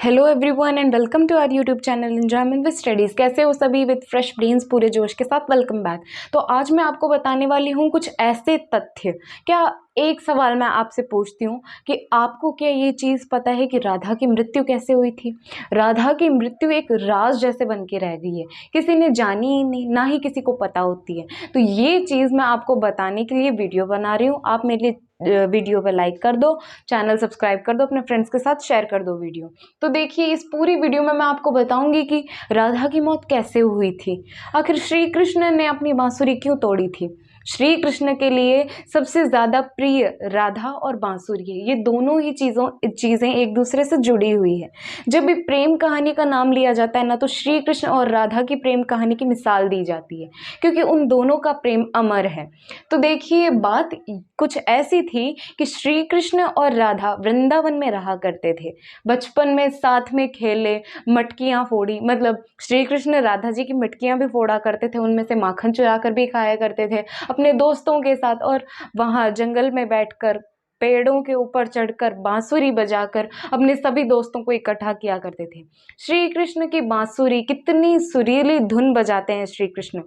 Hello everyone and welcome to our YouTube channel enjoyment with studies. कैसे हो सभी? With fresh brains पूरे जोश के साथ वेलकम बैक। तो आज मैं आपको बताने वाली हूँ कुछ ऐसे तथ्य। क्या एक सवाल मैं आपसे पूछती हूँ कि आपको क्या ये चीज़ पता है कि राधा की मृत्यु कैसे हुई थी? राधा की मृत्यु एक राज जैसे बन के रह गई है, किसी ने जानी ही नहीं, ना ही किसी को पता होती है। तो ये चीज़ मैं आपको बताने के लिए वीडियो बना रही हूँ। आप मेरे लिए वीडियो पर लाइक कर दो, चैनल सब्सक्राइब कर दो, अपने फ्रेंड्स के साथ शेयर कर दो वीडियो। तो देखिए, इस पूरी वीडियो में मैं आपको बताऊंगी कि राधा की मौत कैसे हुई थी। आखिर श्री कृष्ण ने अपनी बांसुरी क्यों तोड़ी थी? श्री कृष्ण के लिए सबसे ज्यादा प्रिय राधा और बांसुरी है। ये दोनों ही चीजें एक दूसरे से जुड़ी हुई है। जब भी प्रेम कहानी का नाम लिया जाता है ना, तो श्री कृष्ण और राधा की प्रेम कहानी की मिसाल दी जाती है, क्योंकि उन दोनों का प्रेम अमर है। तो देखिए, बात कुछ ऐसी थी कि श्री कृष्ण और राधा वृंदावन में रहा करते थे। बचपन में साथ में खेले, मटकियां फोड़ी, मतलब श्री कृष्ण राधा जी की मटकियां भी फोड़ा करते थे, उनमें से माखन चुरा कर भी खाया करते थे अपने दोस्तों के साथ। और वहां जंगल में बैठकर, पेड़ों के ऊपर चढ़कर, बांसुरी बजाकर अपने सभी दोस्तों को इकट्ठा किया करते थे। श्री कृष्ण की बांसुरी, कितनी सुरीली धुन बजाते हैं श्री कृष्ण।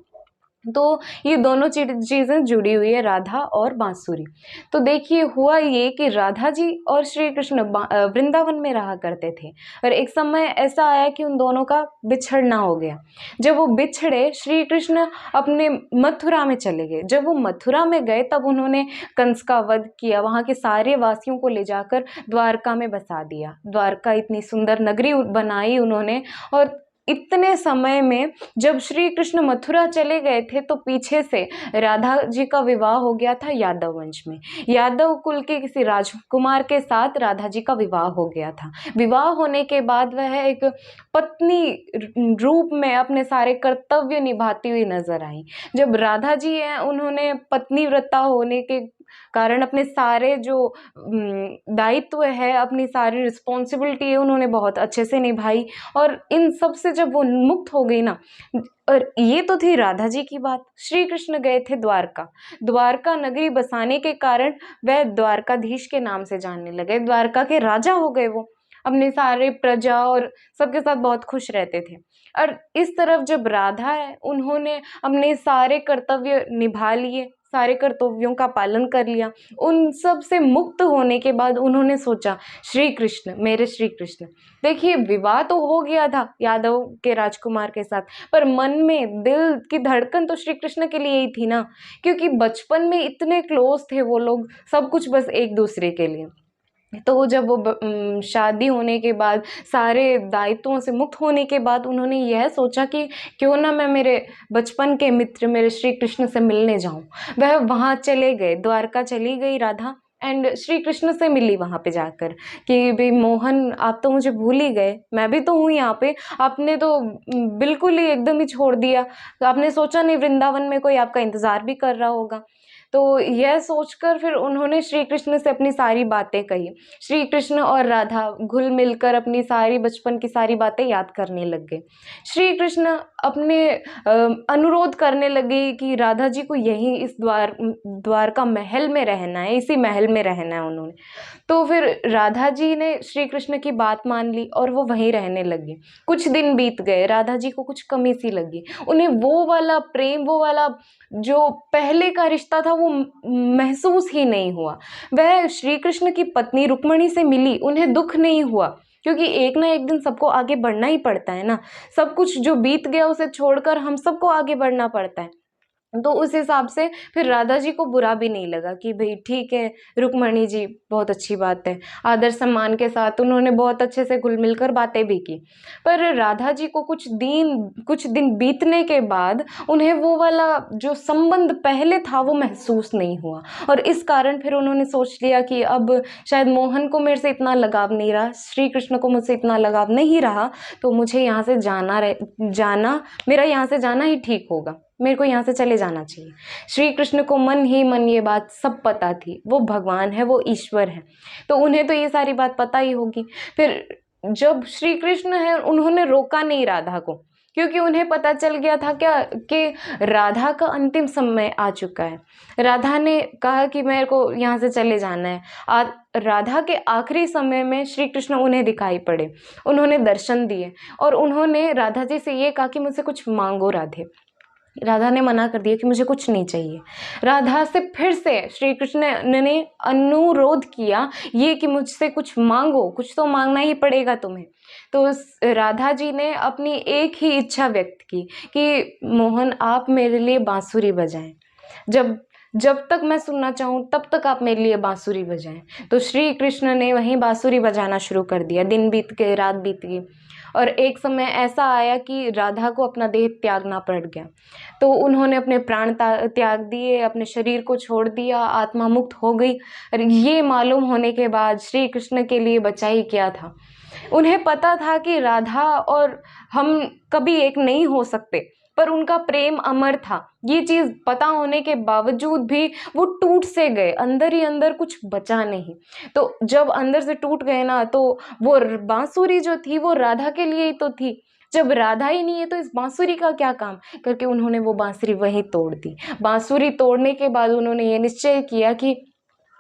तो ये दोनों चीजें जुड़ी हुई है, राधा और बांसुरी। तो देखिए, हुआ ये कि राधा जी और श्री कृष्ण वृंदावन में रहा करते थे, और एक समय ऐसा आया कि उन दोनों का बिछड़ना हो गया। जब वो बिछड़े, श्री कृष्ण अपने मथुरा में चले गए। जब वो मथुरा में गए, तब उन्होंने कंस का वध किया, वहां के सारे वासियों को ले जाकर द्वारका में बसा दिया। द्वारका इतनी सुंदर नगरी बनाई उन्होंने। और इतने समय में जब श्री कृष्ण मथुरा चले गए थे, तो पीछे से राधा जी का विवाह हो गया था यादव वंश में। यादव कुल के किसी राजकुमार के साथ राधा जी का विवाह हो गया था। विवाह होने के बाद वह एक पत्नी रूप में अपने सारे कर्तव्य निभाती हुई नजर आई। जब राधा जी हैं, उन्होंने पत्नी व्रता होने के कारण अपने सारे जो दायित्व है, अपनी सारी रिस्पॉन्सिबिलिटी है, उन्होंने बहुत अच्छे से निभाई। और इन सब से जब वो मुक्त हो गई ना, और ये तो थी राधा जी की बात। श्री कृष्ण गए थे द्वारका। द्वारका नगरी बसाने के कारण वह द्वारकाधीश के नाम से जानने लगे, द्वारका के राजा हो गए। वो अपने सारे प्रजा और सबके साथ बहुत खुश रहते थे। और इस तरफ जब राधा है, उन्होंने अपने सारे कर्तव्य निभा लिए, सारे कर्तव्यों का पालन कर लिया। उन सब से मुक्त होने के बाद उन्होंने सोचा, श्री कृष्ण, मेरे श्री कृष्ण। देखिए, विवाह तो हो गया था यादव के राजकुमार के साथ, पर मन में दिल की धड़कन तो श्री कृष्ण के लिए ही थी ना, क्योंकि बचपन में इतने क्लोज थे वो लोग, सब कुछ बस एक दूसरे के लिए। तो जब वो शादी होने के बाद, सारे दायित्वों से मुक्त होने के बाद, उन्होंने यह सोचा कि क्यों ना मैं मेरे बचपन के मित्र, मेरे श्री कृष्ण से मिलने जाऊं। वह वहां चले गए, द्वारका चली गई राधा, एंड श्री कृष्ण से मिली वहां पे जाकर कि भाई मोहन, आप तो मुझे भूल ही गए, मैं भी तो हूँ यहाँ पे। आपने तो बिल्कुल ही एकदम ही छोड़ दिया। आपने सोचा नहीं वृंदावन में कोई आपका इंतजार भी कर रहा होगा। तो यह सोचकर फिर उन्होंने श्री कृष्ण से अपनी सारी बातें कही। श्री कृष्ण और राधा घुल मिलकर अपनी सारी बचपन की सारी बातें याद करने लग गए। श्री कृष्ण अपने अनुरोध करने लगे कि राधा जी को यहीं इस द्वारका महल में रहना है, इसी महल में रहना है उन्होंने। तो फिर राधा जी ने श्री कृष्ण की बात मान ली और वो वहीं रहने लगे। कुछ दिन बीत गए, राधा जी को कुछ कमी सी लगी। उन्हें वो वाला प्रेम, वो वाला जो पहले का रिश्ता था, वो महसूस ही नहीं हुआ। वह श्री कृष्ण की पत्नी रुक्मणी से मिली, उन्हें दुख नहीं हुआ, क्योंकि एक ना एक दिन सबको आगे बढ़ना ही पड़ता है ना। सब कुछ जो बीत गया उसे छोड़कर हम सबको आगे बढ़ना पड़ता है। तो उस हिसाब से फिर राधा जी को बुरा भी नहीं लगा कि भाई ठीक है, रुक्मणी जी, बहुत अच्छी बात है। आदर सम्मान के साथ उन्होंने बहुत अच्छे से घुल मिलकर बातें भी की। पर राधा जी को कुछ दिन बीतने के बाद उन्हें वो वाला जो संबंध पहले था वो महसूस नहीं हुआ। और इस कारण फिर उन्होंने सोच लिया कि अब शायद मोहन को मेरे से इतना लगाव नहीं रहा, श्री कृष्ण को मुझसे इतना लगाव नहीं रहा, तो मुझे यहाँ से मेरा यहाँ से जाना ही ठीक होगा, मेरे को यहाँ से चले जाना चाहिए। श्री कृष्ण को मन ही मन ये बात सब पता थी। वो भगवान है, वो ईश्वर है, तो उन्हें तो ये सारी बात पता ही होगी। फिर जब श्री कृष्ण है, उन्होंने रोका नहीं राधा को क्योंकि उन्हें पता चल गया था क्या कि राधा का अंतिम समय आ चुका है। राधा ने कहा कि मेरे को यहाँ से चले जाना है। राधा के आखिरी समय में श्री कृष्ण उन्हें दिखाई पड़े, उन्होंने दर्शन दिए और उन्होंने राधा जी से ये कहा कि मुझसे कुछ मांगो राधे। राधा ने मना कर दिया कि मुझे कुछ नहीं चाहिए। राधा से फिर से श्री कृष्ण ने अनुरोध किया ये कि मुझसे कुछ मांगो, कुछ तो मांगना ही पड़ेगा तुम्हें। तो राधा जी ने अपनी एक ही इच्छा व्यक्त की कि मोहन आप मेरे लिए बांसुरी बजाएं, जब जब तक मैं सुनना चाहूँ तब तक आप मेरे लिए बांसुरी बजाएं। तो श्री कृष्ण ने वहीं बांसुरी बजाना शुरू कर दिया। दिन बीत गए, रात बीत गई और एक समय ऐसा आया कि राधा को अपना देह त्यागना पड़ गया। तो उन्होंने अपने प्राण त्याग दिए, अपने शरीर को छोड़ दिया, आत्मा मुक्त हो गई। और ये मालूम होने के बाद श्री कृष्ण के लिए बचा ही क्या था। उन्हें पता था कि राधा और हम कभी एक नहीं हो सकते, पर उनका प्रेम अमर था। ये चीज पता होने के बावजूद भी वो टूट से गए, अंदर ही अंदर कुछ बचा नहीं। तो जब अंदर से टूट गए ना, तो वो बांसुरी जो थी वो राधा के लिए ही तो थी। जब राधा ही नहीं है तो इस बांसुरी का क्या काम, करके उन्होंने वो बांसुरी वहीं तोड़ दी। बांसुरी तोड़ने के बाद उन्होंने ये निश्चय किया कि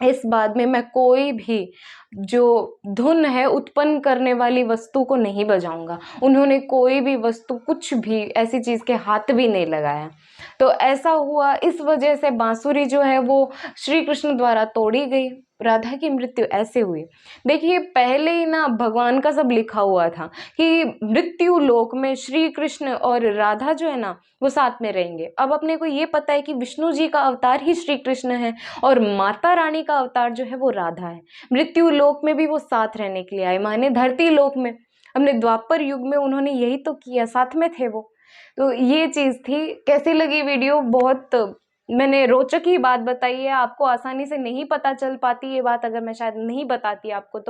इस बाद में मैं कोई भी जो धुन है उत्पन्न करने वाली वस्तु को नहीं बजाऊंगा। उन्होंने कोई भी वस्तु, कुछ भी ऐसी चीज के हाथ भी नहीं लगाया। तो ऐसा हुआ, इस वजह से बांसुरी जो है वो श्री कृष्ण द्वारा तोड़ी गई। राधा की मृत्यु ऐसे हुई। देखिए पहले ही ना भगवान का सब लिखा हुआ था कि मृत्यु लोक में श्री कृष्ण और राधा जो है ना वो साथ में रहेंगे। अब अपने को ये पता है कि विष्णु जी का अवतार ही श्री कृष्ण है और माता रानी का अवतार जो है वो राधा है। मृत्यु लोक में भी वो साथ रहने के लिए आए, माने धरती लोक में हमने द्वापर युग में उन्होंने यही तो किया, साथ में थे वो। तो ये चीज थी। कैसी लगी वीडियो? बहुत मैंने रोचक ही बात बताई है, आपको आसानी से नहीं पता चल पाती ये बात अगर मैं शायद नहीं बताती आपको।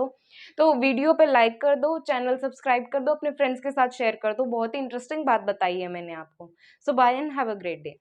तो वीडियो पे लाइक कर दो, चैनल सब्सक्राइब कर दो, अपने फ्रेंड्स के साथ शेयर कर दो। बहुत ही इंटरेस्टिंग बात बताई है मैंने आपको। So bye and have a great day.